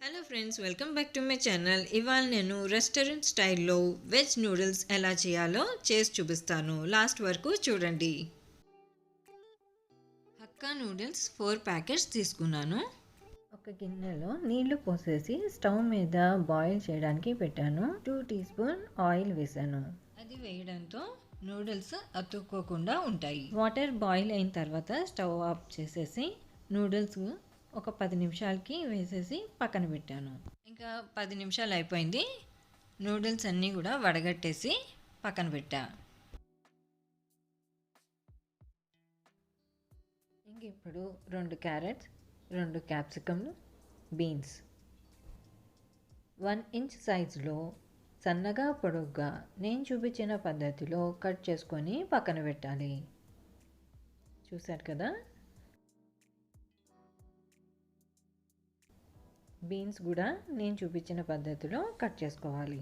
Hello friends, welcome back to my channel. ఇవాళ నేను restaurant స్టైల్లో వెజ్ నూడిల్స్ ఎలా చేయాలో చేసి చూపిస్తాను. లాస్ట్ వరకు చూడండి. హక్కా నూడిల్స్ 4 ప్యాకెట్స్ తీసుకున్నాను. ఒక గిన్నెలో నీళ్లు పోసేసి స్టవ్ మీద బాయిల్ చేయడానికి పెట్టాను. 2 టీ స్పూన్ ఆయిల్ వేసాను. అది వేయడంతో నూడిల్స్ అతుక్కోకుండా ఉంటాయి. వాటర్ బాయిల్ అయిన తర్వాత స్టవ్ ఆఫ్ చేసేసి నూడిల్స్ ఒక 10 నిమిషాలకి వేసేసి పక్కన పెట్టాను. ఇంకా 10 నిమిషాలు అయిపోయింది. నూడిల్స్ అన్నీ కూడా వడగట్టేసి పక్కన పెట్టా. ఇంక ఇప్పుడు 2 క్యారెట్స్, 2 క్యాప్సికమ్లు, బీన్స్ 1 ఇంచ్ సైజులో సన్నగా పొడుగ్గా నేను చూపించిన పద్ధతిలో కట్ చేసుకొని పక్కన పెట్టాలి. చూశారు కదా, బీన్స్ కూడా నేను చూపించిన పద్ధతిలో కట్ చేసుకోవాలి.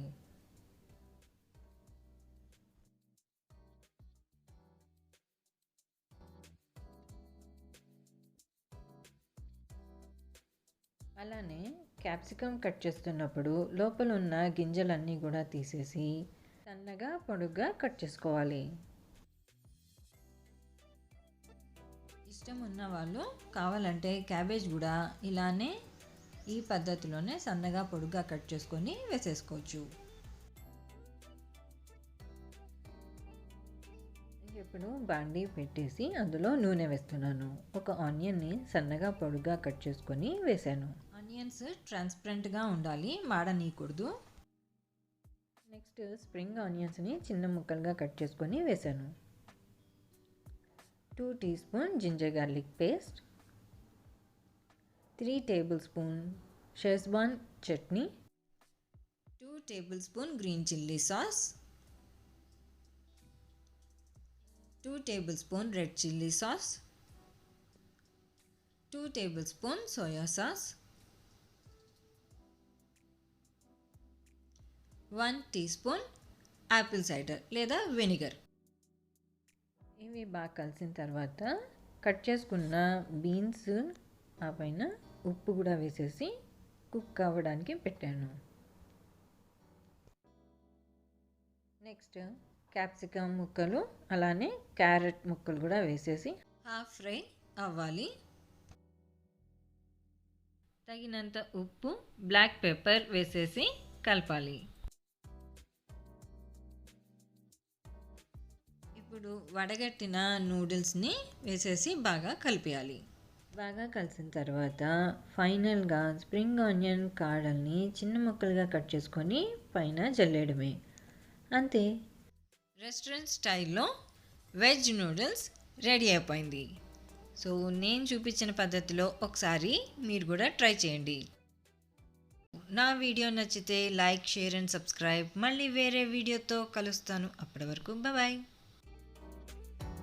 అలానే క్యాప్సికమ్ కట్ చేస్తున్నప్పుడు లోపల ఉన్న గింజలన్నీ కూడా తీసేసి సన్నగా పొడుగ్గా కట్ చేసుకోవాలి. ఇష్టం ఉన్న వాళ్ళు కావాలంటే క్యాబేజ్ కూడా ఇలానే ఈ పద్ధతిలోనే సన్నగా పొడుగ్గా కట్ చేసుకొని వేసేసుకోవచ్చు. ఇప్పుడు బాండీ పెట్టేసి అందులో నూనె వేస్తున్నాను. ఒక ఆనియన్ని సన్నగా పొడుగ్గా కట్ చేసుకొని వేసాను. ఆనియన్స్ ట్రాన్స్పరెంట్గా ఉండాలి, మాడనీయకూడదు. నెక్స్ట్ స్ప్రింగ్ ఆనియన్స్ని చిన్న ముక్కలుగా కట్ చేసుకొని వేసాను. 2 teaspoon ginger garlic paste, 3 tablespoon Schezwan chutney, 2 tablespoon green chilli sauce, 2 tablespoon red chilli sauce, 2 tablespoon soya sauce, 1 teaspoon apple cider లేదా వెనిగర్. ఇవి బాగా కలిసిన తర్వాత కట్ చేసుకున్న బీన్స్ ఆ పైన ఉప్పు కూడా వేసేసి కుక్ అవ్వడానికి పెట్టాను. నెక్స్ట్ క్యాప్సికమ్ ముక్కలు అలానే క్యారెట్ ముక్కలు కూడా వేసేసి హాఫ్ ఫ్రై అవ్వాలి. తగినంత ఉప్పు, బ్లాక్ పెప్పర్ వేసేసి కలపాలి. ఇప్పుడు వడగట్టిన నూడిల్స్ని వేసేసి బాగా కలిపేయాలి. బాగా కలిసిన తర్వాత ఫైనల్గా స్ప్రింగ్ ఆనియన్ కాడల్ని చిన్న ముక్కలుగా కట్ చేసుకొని పైన జల్లేయడమే, అంతే. రెస్టారెంట్ స్టైల్లో వెజ్ నూడిల్స్ రెడీ అయిపోయింది. సో నేను చూపించిన పద్ధతిలో ఒకసారి మీరు కూడా ట్రై చేయండి. నా వీడియో నచ్చితే లైక్, షేర్ అండ్ సబ్స్క్రైబ్. మళ్ళీ వేరే వీడియోతో కలుస్తాను. అప్పటి వరకు బాయ్.